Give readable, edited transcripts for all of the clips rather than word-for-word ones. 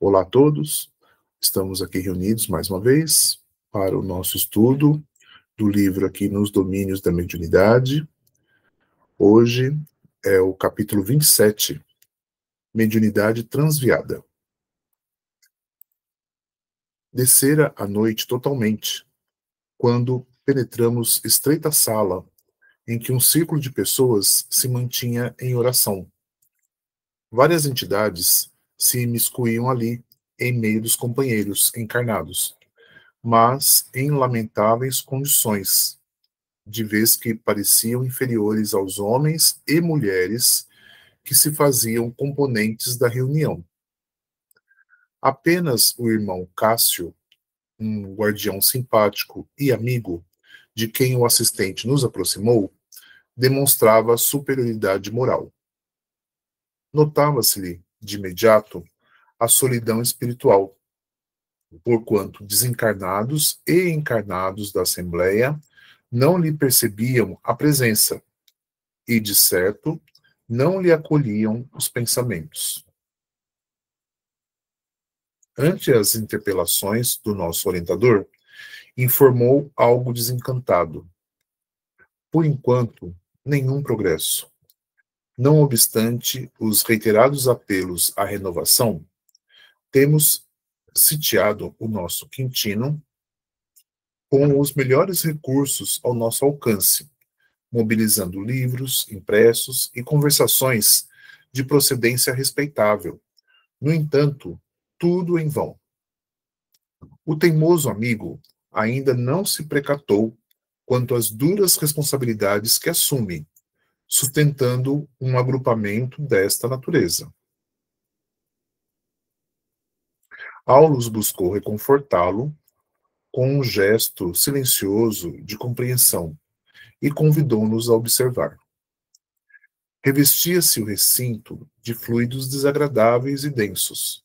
Olá a todos, estamos aqui reunidos mais uma vez para o nosso estudo do livro aqui Nos Domínios da Mediunidade. Hoje é o capítulo 27, Mediunidade Transviada. Descera a noite totalmente, quando penetramos estreita sala em que um círculo de pessoas se mantinha em oração. Várias entidades se imiscuíam ali, em meio dos companheiros encarnados, mas em lamentáveis condições, de vez que pareciam inferiores aos homens e mulheres que se faziam componentes da reunião. Apenas o irmão Cássio, um guardião simpático e amigo, de quem o assistente nos aproximou, demonstrava superioridade moral. Notava-se-lhe, de imediato, a solidão espiritual, porquanto desencarnados e encarnados da Assembleia não lhe percebiam a presença e, de certo, não lhe acolhiam os pensamentos. Ante as interpelações do nosso orientador, informou algo desencantado. Por enquanto, nenhum progresso. Não obstante os reiterados apelos à renovação, temos sitiado o nosso Quintino com os melhores recursos ao nosso alcance, mobilizando livros, impressos e conversações de procedência respeitável. No entanto, tudo em vão. O teimoso amigo ainda não se precatou quanto às duras responsabilidades que assume, sustentando um agrupamento desta natureza. Aulus buscou reconfortá-lo com um gesto silencioso de compreensão e convidou-nos a observar. Revestia-se o recinto de fluidos desagradáveis e densos.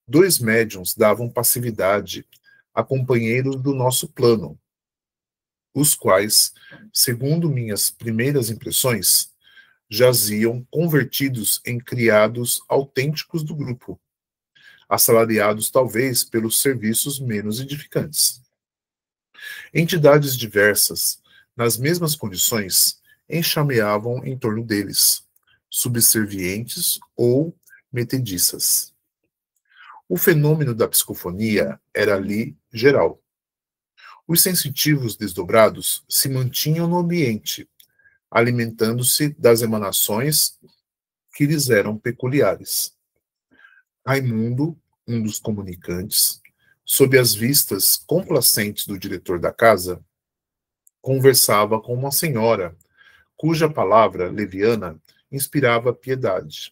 2 médiuns davam passividade a companheiros do nosso plano, os quais, segundo minhas primeiras impressões, jaziam convertidos em criados autênticos do grupo, assalariados talvez pelos serviços menos edificantes. Entidades diversas, nas mesmas condições, enxameavam em torno deles, subservientes ou metediças. O fenômeno da psicofonia era ali geral. Os sensitivos desdobrados se mantinham no ambiente, alimentando-se das emanações que lhes eram peculiares. Raimundo, um dos comunicantes, sob as vistas complacentes do diretor da casa, conversava com uma senhora, cuja palavra leviana inspirava piedade.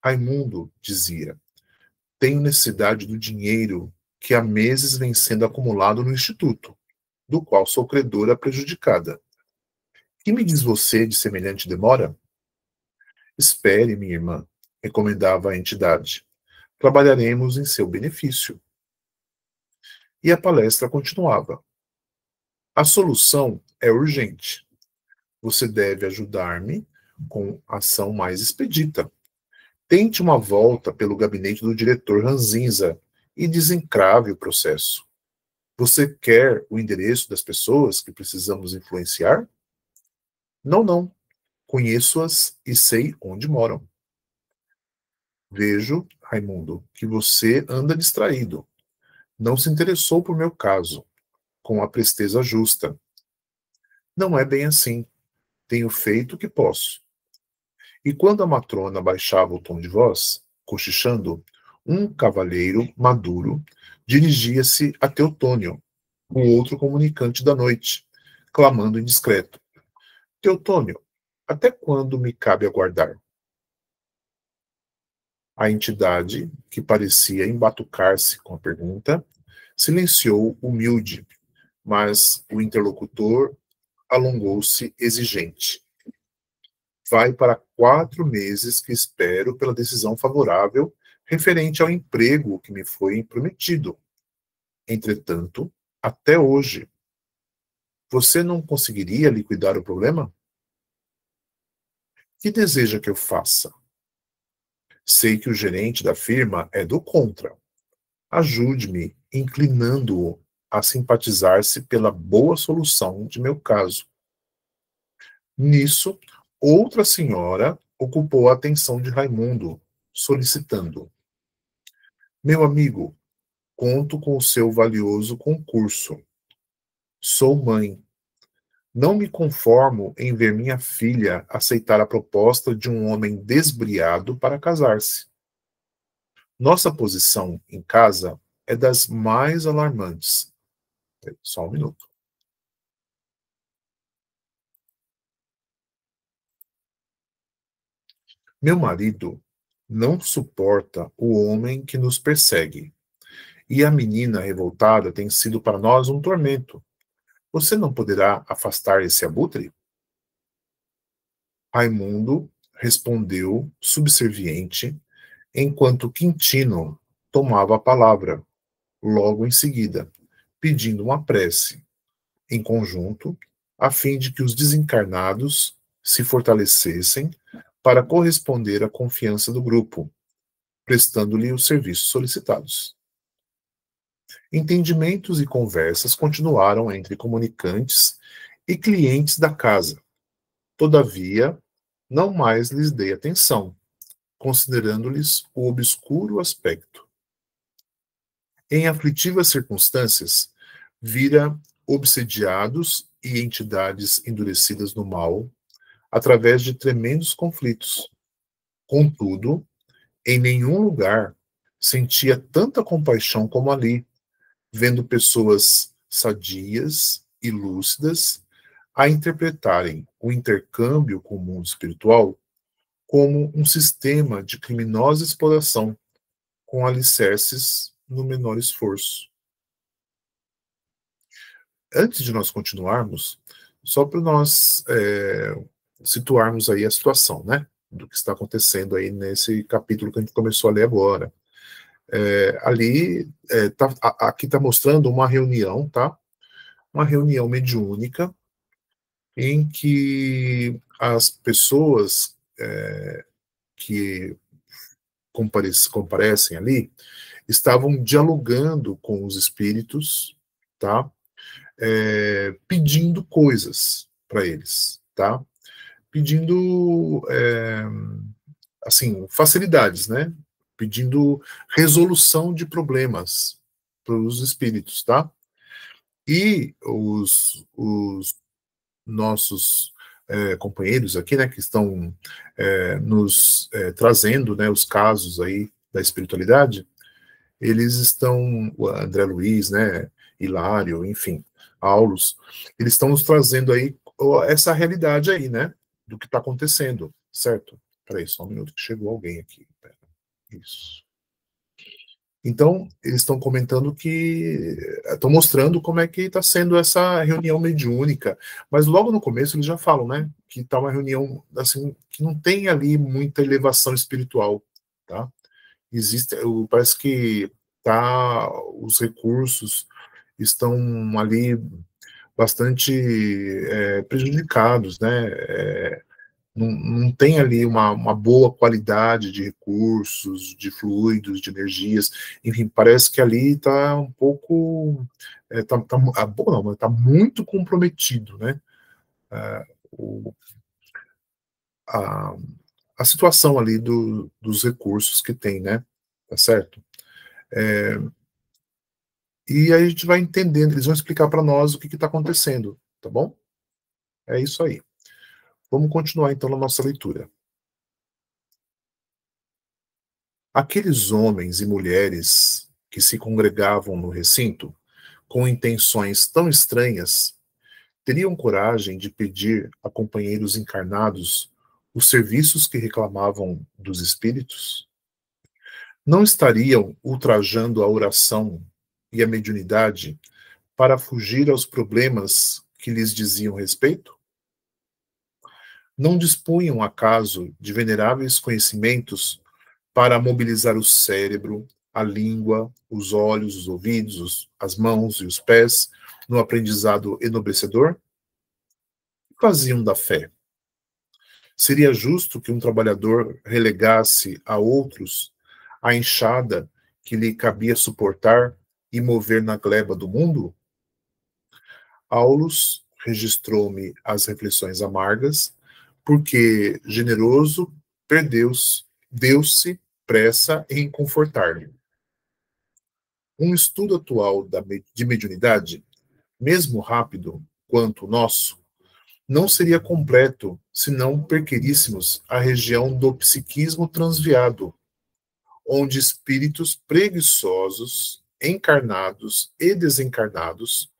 Raimundo dizia: tenho necessidade do dinheiro que há meses vem sendo acumulado no Instituto, do qual sou credora prejudicada. Que me diz você de semelhante demora? Espere, minha irmã, recomendava a entidade. Trabalharemos em seu benefício. E a palestra continuava. A solução é urgente. Você deve ajudar-me com ação mais expedita. Tente uma volta pelo gabinete do diretor Ranzinza e desencrave o processo. Você quer o endereço das pessoas que precisamos influenciar? Não, não. Conheço-as e sei onde moram. Vejo, Raimundo, que você anda distraído. Não se interessou por meu caso, com a presteza justa. Não é bem assim. Tenho feito o que posso. E quando a matrona baixava o tom de voz, cochichando, um cavalheiro maduro dirigia-se a Teotônio, o outro comunicante da noite, clamando indiscreto. Teotônio, até quando me cabe aguardar? A entidade, que parecia embatucar-se com a pergunta, silenciou humilde, mas o interlocutor alongou-se exigente. Vai para 4 meses que espero pela decisão favorável referente ao emprego que me foi prometido. Entretanto, até hoje, você não conseguiria liquidar o problema? Que deseja que eu faça? Sei que o gerente da firma é do contra. Ajude-me inclinando-o a simpatizar-se pela boa solução de meu caso. Nisso, outra senhora ocupou a atenção de Raimundo, solicitando: Meu amigo, conto com o seu valioso concurso. Sou mãe. Não me conformo em ver minha filha aceitar a proposta de um homem desbriado para casar-se. Nossa posição em casa é das mais alarmantes. Só um minuto. Meu marido não suporta o homem que nos persegue, e a menina revoltada tem sido para nós um tormento. Você não poderá afastar esse abutre? Raimundo respondeu subserviente, enquanto Quintino tomava a palavra, logo em seguida, pedindo uma prece, em conjunto, a fim de que os desencarnados se fortalecessem para corresponder à confiança do grupo, prestando-lhe os serviços solicitados. Entendimentos e conversas continuaram entre comunicantes e clientes da casa. Todavia, não mais lhes dei atenção, considerando-lhes o obscuro aspecto. Em aflitivas circunstâncias, vira obsediados e entidades endurecidas no mal, através de tremendos conflitos. Contudo, em nenhum lugar sentia tanta compaixão como ali, vendo pessoas sadias e lúcidas a interpretarem o intercâmbio com o mundo espiritual como um sistema de criminosa exploração, com alicerces no menor esforço. Antes de nós continuarmos, só para nós situarmos aí a situação, né, do que está acontecendo aí nesse capítulo que a gente começou a ler agora. Ali, aqui está mostrando uma reunião, tá? Uma reunião mediúnica em que as pessoas que comparecem ali estavam dialogando com os espíritos, tá? Pedindo coisas para eles, tá? Pedindo, assim, facilidades, né? Pedindo resolução de problemas para os espíritos, tá? E os nossos companheiros aqui, né, que estão nos trazendo, né, os casos aí da espiritualidade, eles estão, o André Luiz, né, Hilário, enfim, Aulos, eles estão nos trazendo aí essa realidade aí, né, do que está acontecendo, certo? Peraí, só um minuto que chegou alguém aqui. Pera, isso. Então, eles estão comentando que estão mostrando como é que está sendo essa reunião mediúnica, mas logo no começo eles já falam, né, que está uma reunião assim que não tem ali muita elevação espiritual, tá? Existe, parece que tá, os recursos estão ali bastante prejudicados, né? Não tem ali uma boa qualidade de recursos, de fluidos, de energias, enfim, parece que ali está um pouco, bom, não, mas está muito comprometido, né? O, a, a situação ali dos recursos que tem, né? Tá certo? E aí a gente vai entendendo, eles vão explicar para nós o que está acontecendo, tá bom? É isso aí. Vamos continuar então na nossa leitura. Aqueles homens e mulheres que se congregavam no recinto, com intenções tão estranhas, teriam coragem de pedir a companheiros encarnados os serviços que reclamavam dos espíritos? Não estariam ultrajando a oração e a mediunidade para fugir aos problemas que lhes diziam respeito? Não dispunham, acaso, de veneráveis conhecimentos para mobilizar o cérebro, a língua, os olhos, os ouvidos, as mãos e os pés no aprendizado enobrecedor? O que faziam da fé? Seria justo que um trabalhador relegasse a outros a enxada que lhe cabia suportar e mover na gleba do mundo? Aulus registrou-me as reflexões amargas, porque generoso deu-se pressa em confortar-me. Um estudo atual de mediunidade, mesmo rápido quanto o nosso, não seria completo se não perquiríssemos a região do psiquismo transviado, onde espíritos preguiçosos, encarnados e desencarnados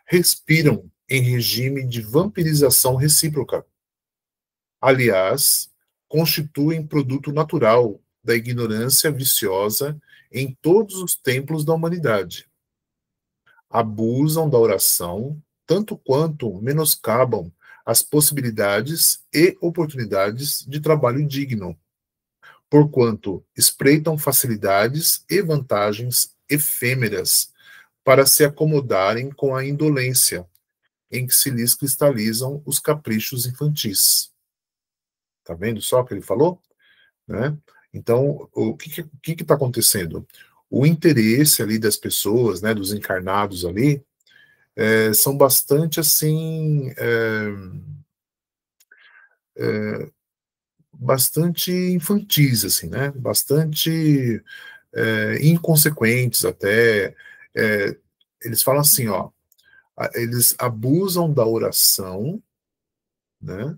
respiram em regime de vampirização recíproca. Aliás, constituem produto natural da ignorância viciosa em todos os templos da humanidade. Abusam da oração tanto quanto menoscabam as possibilidades e oportunidades de trabalho digno, porquanto espreitam facilidades e vantagens efêmeras para se acomodarem com a indolência em que se lhes cristalizam os caprichos infantis. Tá vendo só o que ele falou? Né? Então, o que está acontecendo? O interesse ali das pessoas, né, dos encarnados ali, são bastante assim, bastante infantis, assim, né? Bastante inconsequentes até. Eles falam assim, ó, eles abusam da oração, né?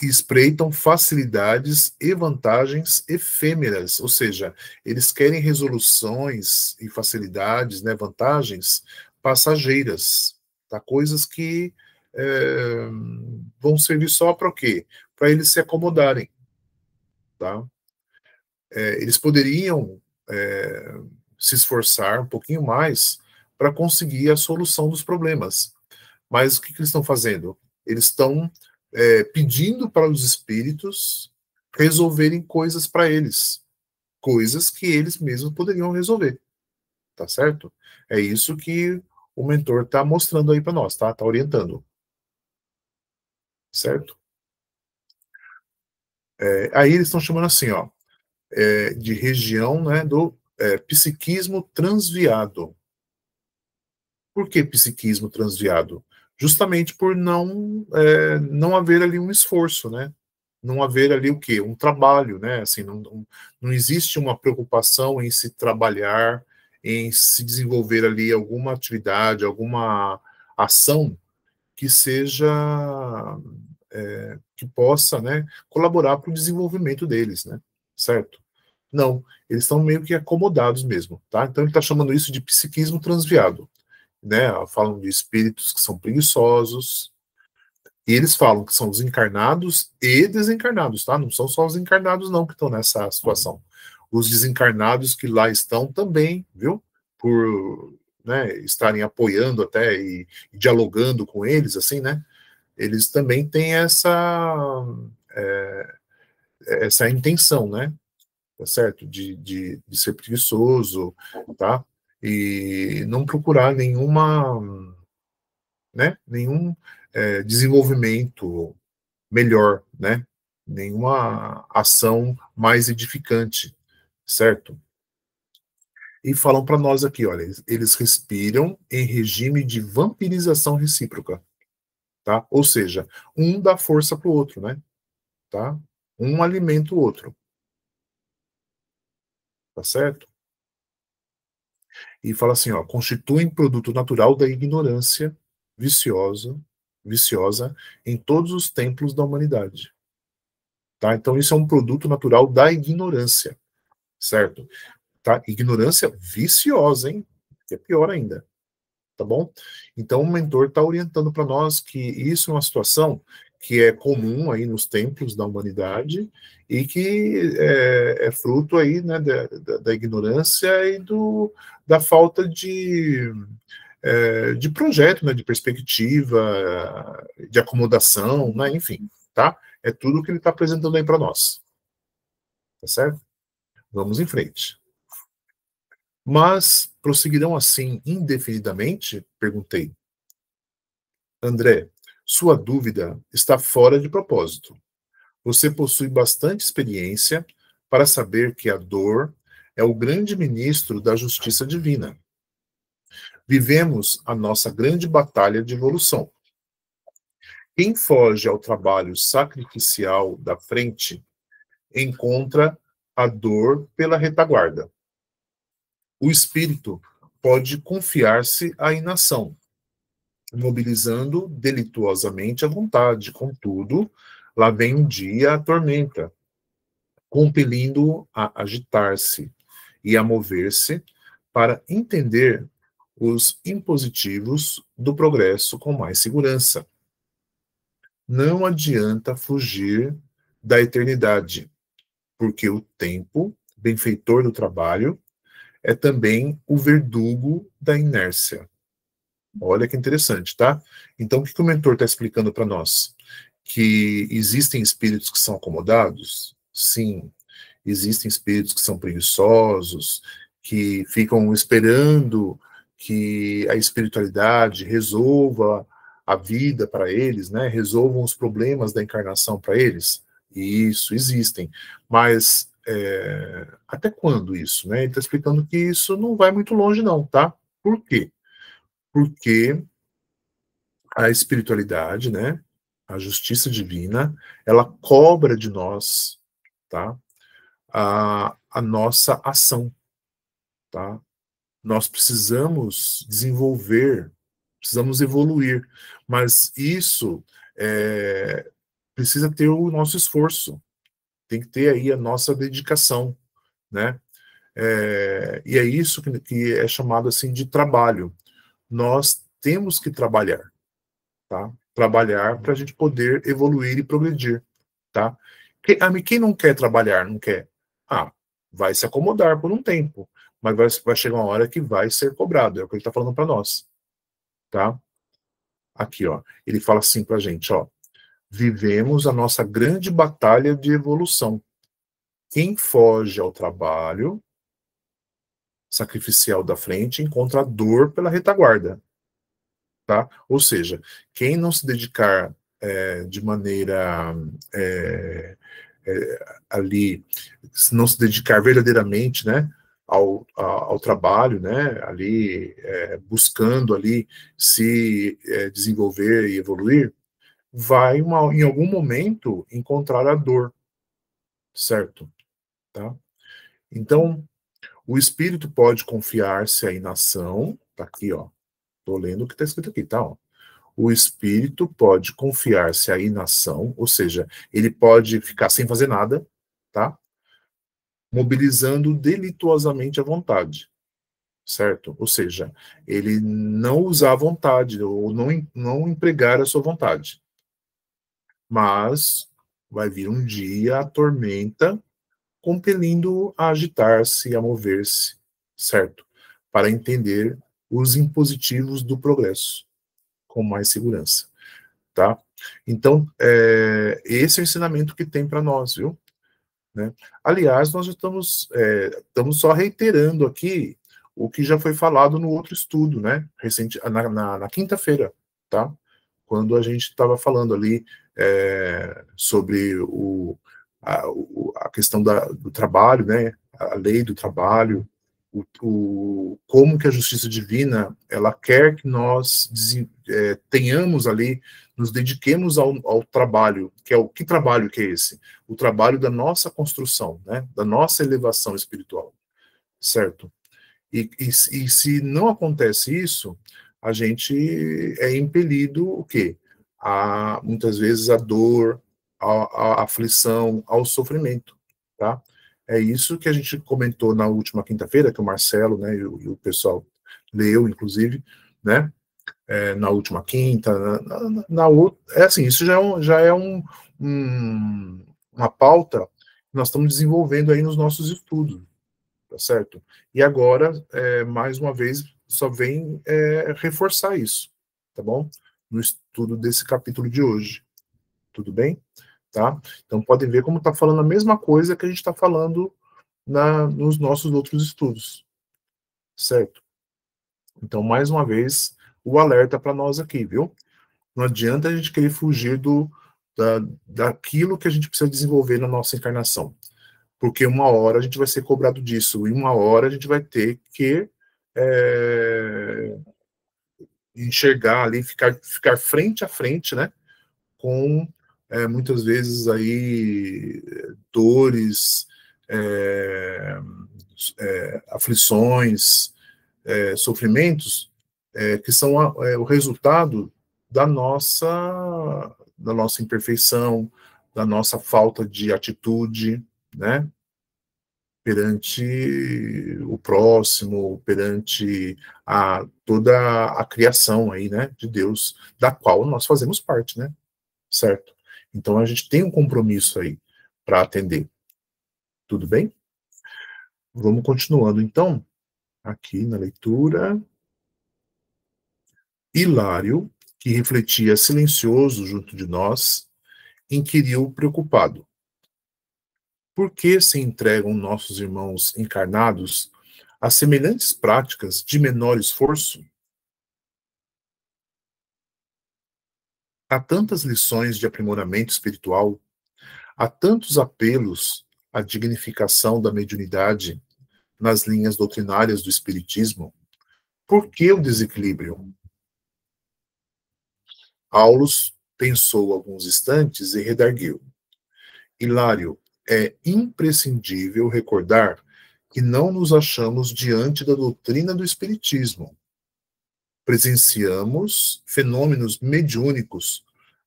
Espreitam facilidades e vantagens efêmeras, ou seja, eles querem resoluções e facilidades, né, vantagens passageiras, tá? Coisas que vão servir só para o quê? Para eles se acomodarem, tá? Eles poderiam se esforçar um pouquinho mais para conseguir a solução dos problemas, mas o que eles estão fazendo? Eles estão pedindo para os espíritos resolverem coisas para eles, coisas que eles mesmos poderiam resolver, tá certo? É isso que o mentor está mostrando aí para nós, tá? Tá orientando, certo? Aí eles estão chamando assim, ó, de região, né, do psiquismo transviado. Por que psiquismo transviado? Justamente por não haver ali um esforço, né? Não haver ali o quê? Um trabalho, né? Assim, não existe uma preocupação em se trabalhar, em se desenvolver ali alguma atividade, alguma ação que seja que possa, né, colaborar para o desenvolvimento deles, né? Certo? Não, eles estão meio que acomodados mesmo, tá? Então ele está chamando isso de psiquismo transviado, né? Falam de espíritos que são preguiçosos, e eles falam que são os encarnados e desencarnados, tá? Não são só os encarnados, não, que estão nessa situação. Os desencarnados que lá estão também, viu? Por, né, estarem apoiando até e dialogando com eles, assim, né? Eles também têm essa intenção, né? Tá certo? De ser preguiçoso, tá? E não procurar nenhum desenvolvimento melhor, né? Nenhuma ação mais edificante, certo? E falam para nós aqui, olha, eles respiram em regime de vampirização recíproca, tá? Ou seja, um dá força para o outro, né? Tá? Um alimenta o outro, tá certo? E fala assim, ó, constituem produto natural da ignorância viciosa em todos os templos da humanidade. Tá? Então, isso é um produto natural da ignorância, certo? Tá? Ignorância viciosa, hein? Que é pior ainda, tá bom? Então, o mentor está orientando para nós que isso é uma situação que é comum aí nos templos da humanidade e que é fruto aí, né, da ignorância e da falta de projeto, né, de perspectiva, de acomodação, né, enfim, tá? É tudo que ele está apresentando aí para nós, tá certo? Vamos em frente. Mas prosseguirão assim indefinidamente? Perguntei. André, Sua dúvida está fora de propósito. Você possui bastante experiência para saber que a dor é o grande ministro da justiça divina. Vivemos a nossa grande batalha de evolução. Quem foge ao trabalho sacrificial da frente encontra a dor pela retaguarda. O espírito pode confiar-se à inação, mobilizando delituosamente a vontade. Contudo, lá vem um dia a tormenta, compelindo-o a agitar-se e a mover-se para entender os impositivos do progresso com mais segurança. Não adianta fugir da eternidade, porque o tempo, benfeitor do trabalho, é também o verdugo da inércia. Olha que interessante, tá? Então, o que o mentor está explicando para nós? Que existem espíritos que são acomodados? Sim. Existem espíritos que são preguiçosos, que ficam esperando que a espiritualidade resolva a vida para eles, né? Resolvam os problemas da encarnação para eles. Isso, existem. Mas até quando isso, né? Ele está explicando que isso não vai muito longe, não, tá? Por quê? Porque a espiritualidade, né? A justiça divina, ela cobra de nós, tá? A nossa ação, tá? Nós precisamos desenvolver, precisamos evoluir, mas isso precisa ter o nosso esforço, tem que ter aí a nossa dedicação, né? E é isso que é chamado assim de trabalho. Nós temos que trabalhar, tá? Trabalhar para a gente poder evoluir e progredir, tá? Quem não quer trabalhar, não quer? Ah, vai se acomodar por um tempo, mas vai chegar uma hora que vai ser cobrado, é o que ele está falando para nós, tá? Aqui, ó, ele fala assim para a gente, ó, vivemos a nossa grande batalha de evolução. Quem foge ao trabalho sacrificial da frente encontra a dor pela retaguarda, tá? Ou seja, quem não se dedicar de maneira ali, se não se dedicar verdadeiramente, né, ao trabalho, né, ali buscando ali se desenvolver e evoluir, vai em algum momento encontrar a dor, certo? Tá? Então, o espírito pode confiar-se à inação, tá aqui, ó, tô lendo o que está escrito aqui, tá? Ó. O espírito pode confiar-se à inação, ou seja, ele pode ficar sem fazer nada, tá? Mobilizando delituosamente a vontade, certo? Ou seja, ele não usar a vontade, ou não empregar a sua vontade. Mas vai vir um dia a tormenta, compelindo a agitar-se e a mover-se, certo? Para entender os impositivos do progresso com mais segurança, tá? Então, esse é o ensinamento que tem para nós, viu? Né? Aliás, nós estamos só reiterando aqui o que já foi falado no outro estudo, né? Recente, na quinta-feira, tá? Quando a gente estava falando ali sobre a questão do trabalho, né? A lei do trabalho, como que a justiça divina ela quer que nós tenhamos ali, nos dediquemos ao trabalho, que trabalho que é esse? O trabalho da nossa construção, né? Da nossa elevação espiritual, certo? E se não acontece isso, a gente é impelido o quê? Muitas vezes a dor, a aflição, ao sofrimento, tá? É isso que a gente comentou na última quinta-feira, que o Marcelo, né, e o pessoal leu, inclusive, né? Na última quinta, assim, isso já é uma pauta que nós estamos desenvolvendo aí nos nossos estudos, tá certo? E agora, mais uma vez, só vem reforçar isso, tá bom? No estudo desse capítulo de hoje, tudo bem? Tá? Então, podem ver como está falando a mesma coisa que a gente está falando nos nossos outros estudos, certo? Então, mais uma vez, o alerta para nós aqui, viu? Não adianta a gente querer fugir daquilo que a gente precisa desenvolver na nossa encarnação. Porque uma hora a gente vai ser cobrado disso, e uma hora a gente vai ter que enxergar ali, ficar frente a frente, né? Com muitas vezes aí dores, aflições, sofrimentos, que são o resultado da nossa imperfeição, da nossa falta de atitude, né? Perante o próximo, perante toda a criação aí, né, de Deus, da qual nós fazemos parte, né? Certo? Então a gente tem um compromisso aí para atender. Tudo bem? Vamos continuando então, aqui na leitura. Hilário, que refletia silencioso junto de nós, inquiriu preocupado: por que se entregam nossos irmãos encarnados a semelhantes práticas de menor esforço? Há tantas lições de aprimoramento espiritual, há tantos apelos à dignificação da mediunidade nas linhas doutrinárias do Espiritismo. Por que o desequilíbrio? Aulus pensou alguns instantes e redarguiu: Hilário, é imprescindível recordar que não nos achamos diante da doutrina do Espiritismo. Presenciamos fenômenos mediúnicos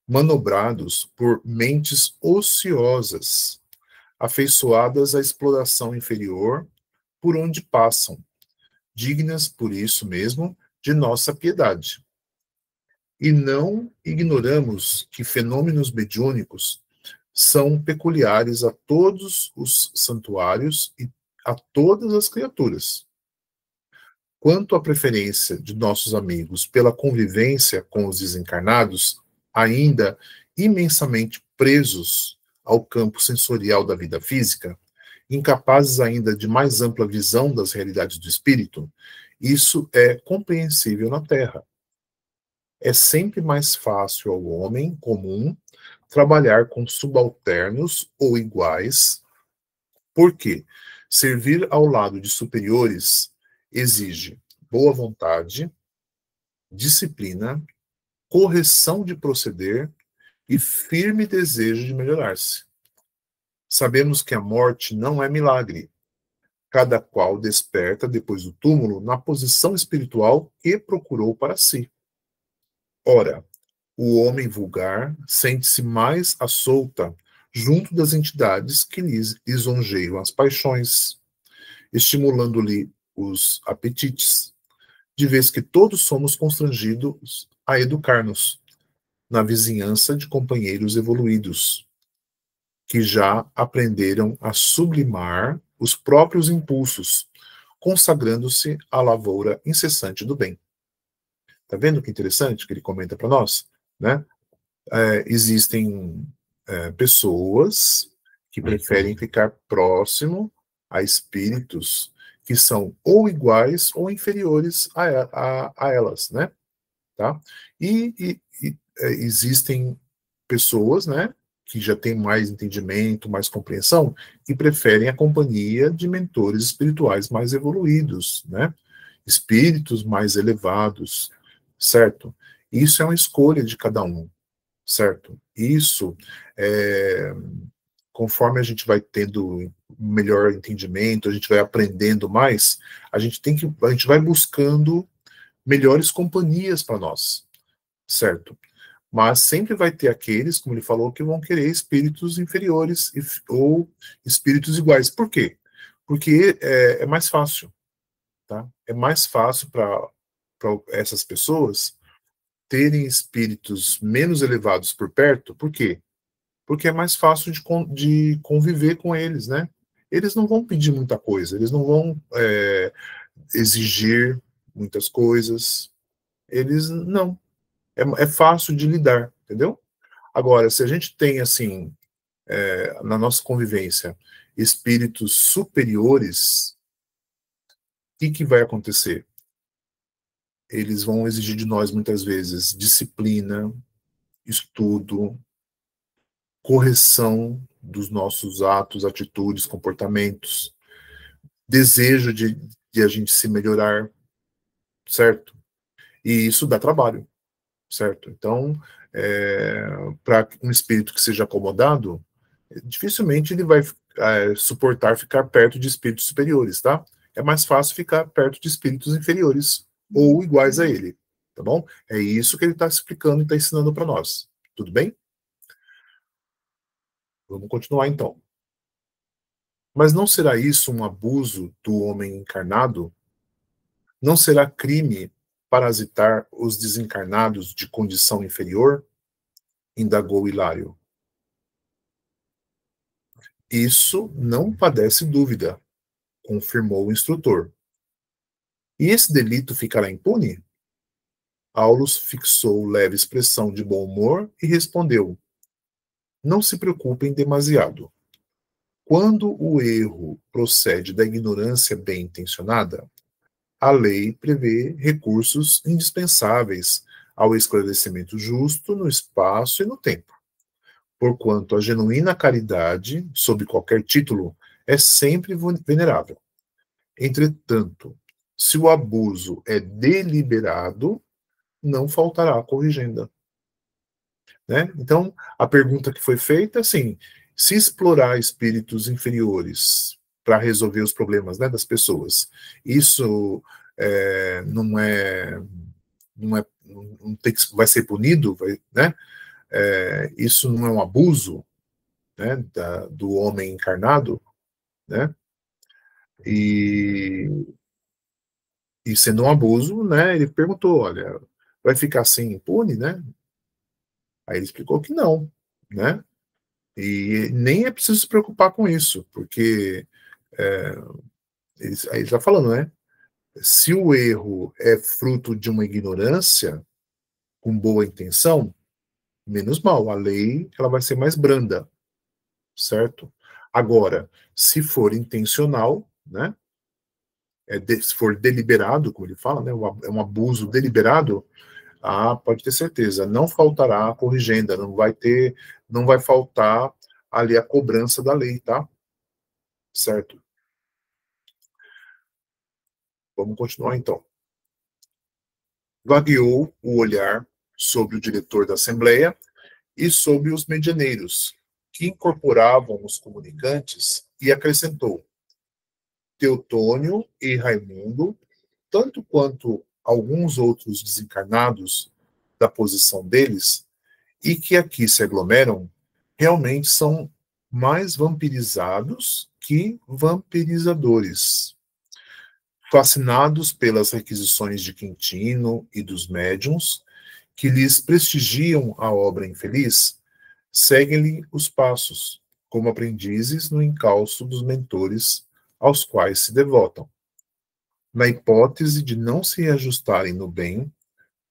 manobrados por mentes ociosas, afeiçoadas à exploração inferior por onde passam, dignas, por isso mesmo, de nossa piedade. E não ignoramos que fenômenos mediúnicos são peculiares a todos os santuários e a todas as criaturas. Quanto à preferência de nossos amigos pela convivência com os desencarnados, ainda imensamente presos ao campo sensorial da vida física, incapazes ainda de mais ampla visão das realidades do espírito, isso é compreensível na Terra. É sempre mais fácil ao homem comum trabalhar com subalternos ou iguais, porque servir ao lado de superiores exige boa vontade, disciplina, correção de proceder e firme desejo de melhorar-se. Sabemos que a morte não é milagre. Cada qual desperta depois do túmulo na posição espiritual que procurou para si. Ora, o homem vulgar sente-se mais à solta junto das entidades que lhes lisonjeiam as paixões, estimulando-lhe os apetites, de vez que todos somos constrangidos a educar-nos na vizinhança de companheiros evoluídos, que já aprenderam a sublimar os próprios impulsos, consagrando-se à lavoura incessante do bem. Tá vendo que interessante que ele comenta para nós? Né? Existem pessoas que preferem ficar próximo a espíritos que são ou iguais ou inferiores a elas, né? Tá? Existem pessoas, né, que já têm mais entendimento, mais compreensão, que preferem a companhia de mentores espirituais mais evoluídos, né? Espíritos mais elevados, certo? Isso é uma escolha de cada um, certo? Isso, conforme a gente vai tendo melhor entendimento, a gente vai aprendendo mais, a gente vai buscando melhores companhias para nós, certo? Mas sempre vai ter aqueles, como ele falou, que vão querer espíritos inferiores ou espíritos iguais. Por quê? Porque é mais fácil, tá? É mais fácil para essas pessoas terem espíritos menos elevados por perto. Por quê? Porque é mais fácil de conviver com eles, né? Eles não vão pedir muita coisa, eles não vão exigir muitas coisas, eles não. É fácil de lidar, entendeu? Agora, se a gente tem, assim, na nossa convivência, espíritos superiores, o que vai acontecer? Eles vão exigir de nós, muitas vezes, disciplina, estudo, correção dos nossos atos, atitudes, comportamentos, desejo de a gente se melhorar, certo? E isso dá trabalho, certo? Então, para um espírito que seja acomodado, dificilmente ele vai suportar ficar perto de espíritos superiores, tá? É mais fácil ficar perto de espíritos inferiores ou iguais a ele, tá bom? É isso que ele está explicando e está ensinando para nós. Tudo bem? Vamos continuar então. Mas não será isso um abuso do homem encarnado? Não será crime parasitar os desencarnados de condição inferior? Indagou Hilário. Isso não padece dúvida, confirmou o instrutor. E esse delito ficará impune? Aulus fixou leve expressão de bom humor e respondeu: não se preocupem demasiado. Quando o erro procede da ignorância bem intencionada, a lei prevê recursos indispensáveis ao esclarecimento justo no espaço e no tempo, porquanto a genuína caridade, sob qualquer título, é sempre venerável. Entretanto, se o abuso é deliberado, não faltará corrigenda. Né? Então, a pergunta que foi feita, assim, se explorar espíritos inferiores para resolver os problemas, né, das pessoas, isso não tem que, vai ser punido, né? Isso não é um abuso, né, do homem encarnado, né? E, e sendo um abuso, né, ele perguntou, olha, vai ficar assim impune, né? Aí ele explicou que não, né? E nem é preciso se preocupar com isso, porque aí ele está falando, né? Se o erro é fruto de uma ignorância com boa intenção, menos mal, a lei ela vai ser mais branda, certo? Agora, se for intencional, né? Se for deliberado, como ele fala, né? É um abuso deliberado, pode ter certeza, não faltará a corrigenda, não vai faltar ali a cobrança da lei, tá? Certo? Vamos continuar então. Vagueou o olhar sobre o diretor da Assembleia e sobre os medianeiros, que incorporavam os comunicantes, e acrescentou: Teutônio e Raimundo, tanto quanto alguns outros desencarnados da posição deles, e que aqui se aglomeram, realmente são mais vampirizados que vampirizadores. Fascinados pelas requisições de Quintino e dos médiuns, que lhes prestigiam a obra infeliz, seguem-lhe os passos, como aprendizes no encalço dos mentores aos quais se devotam. Na hipótese de não se ajustarem no bem,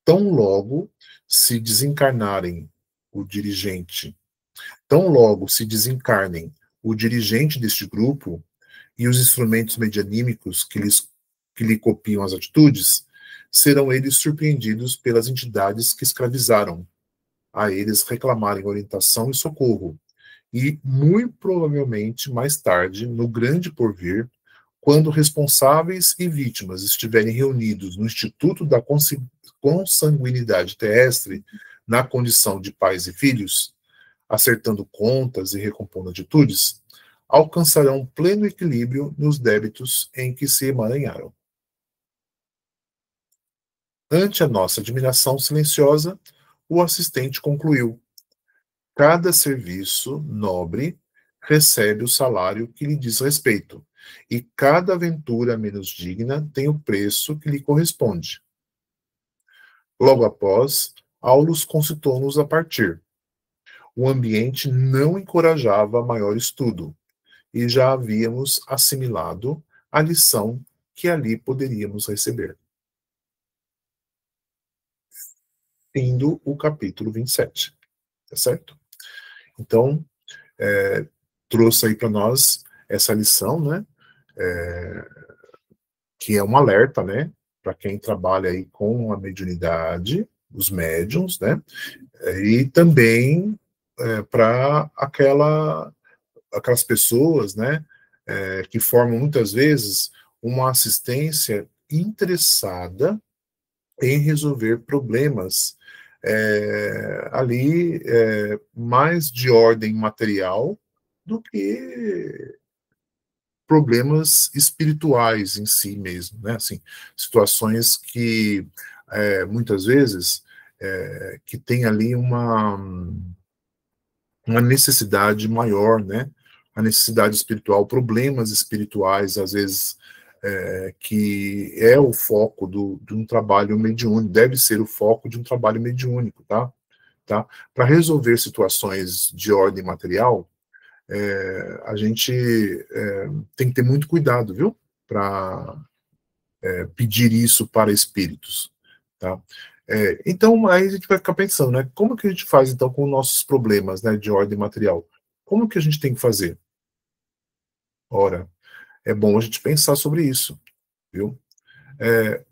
tão logo se desencarnarem o dirigente, tão logo se desencarnem o dirigente deste grupo e os instrumentos medianímicos que lhe copiam as atitudes, serão eles surpreendidos pelas entidades que escravizaram, a eles reclamarem orientação e socorro, e, muito provavelmente, mais tarde, no grande porvir, quando responsáveis e vítimas estiverem reunidos no Instituto da Consanguinidade Terrestre, na condição de pais e filhos, acertando contas e recompondo atitudes, alcançarão pleno equilíbrio nos débitos em que se emaranharam. Ante a nossa admiração silenciosa, o assistente concluiu: cada serviço nobre recebe o salário que lhe diz respeito, e cada aventura menos digna tem o preço que lhe corresponde. Logo após, Aulus concitou-nos a partir. O ambiente não encorajava maior estudo, e já havíamos assimilado a lição que ali poderíamos receber. Findo o capítulo 27, tá certo? Então, trouxe aí para nós essa lição, né? Que é um alerta, né? Para quem trabalha aí com a mediunidade, os médiums, né? E também para aquelas pessoas, né, que formam muitas vezes uma assistência interessada em resolver problemas ali mais de ordem material do que problemas espirituais em si mesmo, né? Assim, situações que muitas vezes que tem ali uma necessidade maior, né? A necessidade espiritual, problemas espirituais, às vezes, que é o foco de um trabalho mediúnico, deve ser o foco de um trabalho mediúnico, tá? Para resolver situações de ordem material, a gente tem que ter muito cuidado, viu? Para pedir isso para espíritos, tá? Então, aí a gente vai ficar pensando, né? Como que a gente faz, então, com nossos problemas, né, de ordem material? Como que a gente tem que fazer? Ora, é bom a gente pensar sobre isso, viu?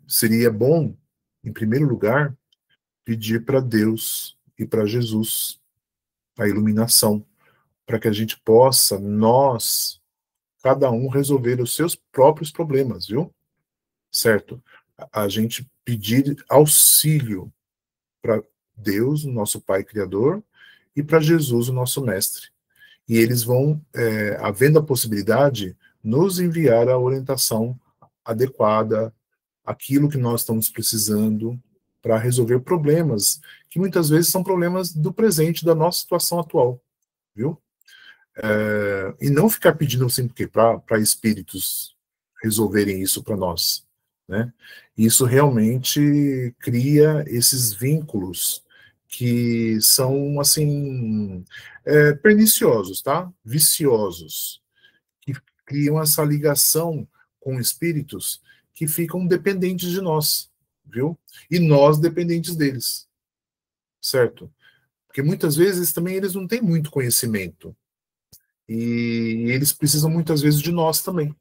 Seria bom, em primeiro lugar, pedir para Deus e para Jesus a iluminação, para que a gente possa, nós, cada um, resolver os seus próprios problemas, viu? Certo? A gente pedir auxílio para Deus, o nosso Pai Criador, e para Jesus, o nosso Mestre. E eles vão, havendo a possibilidade, nos enviar a orientação adequada, aquilo que nós estamos precisando para resolver problemas, que muitas vezes são problemas do presente, da nossa situação atual, viu? E não ficar pedindo assim, para espíritos resolverem isso para nós, né? Isso realmente cria esses vínculos que são, assim, perniciosos, tá? Viciosos, que criam essa ligação com espíritos que ficam dependentes de nós, viu? E nós dependentes deles, certo? Porque muitas vezes também eles não têm muito conhecimento e eles precisam muitas vezes de nós também,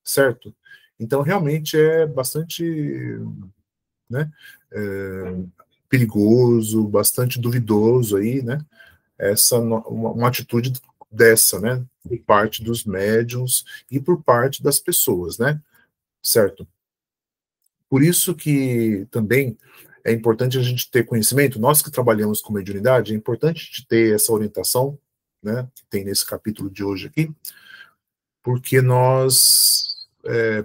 certo? Então realmente é bastante, né, perigoso, bastante duvidoso aí, né? Uma atitude dessa, né, por parte dos médiums e por parte das pessoas, né? Certo? Por isso que também é importante a gente ter conhecimento, nós que trabalhamos com mediunidade, é importante a gente ter essa orientação, né, que tem nesse capítulo de hoje aqui, porque nós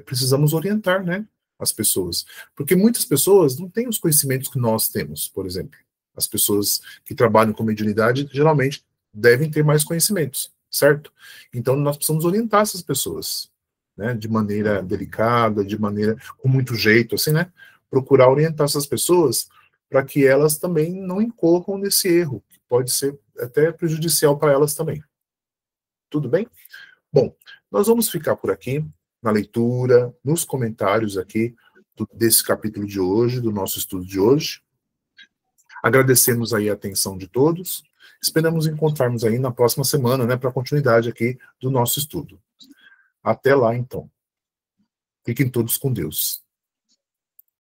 precisamos orientar, né, as pessoas. Porque muitas pessoas não têm os conhecimentos que nós temos, por exemplo. As pessoas que trabalham com mediunidade geralmente devem ter mais conhecimentos, certo? Então nós precisamos orientar essas pessoas, né, de maneira delicada, de maneira com muito jeito, assim, né? Procurar orientar essas pessoas para que elas também não incorram nesse erro, que pode ser até prejudicial para elas também. Tudo bem? Bom, nós vamos ficar por aqui na leitura, nos comentários aqui desse capítulo de hoje, do nosso estudo de hoje. Agradecemos aí a atenção de todos. Esperamos encontrarmos aí na próxima semana, né, para a continuidade aqui do nosso estudo. Até lá, então. Fiquem todos com Deus.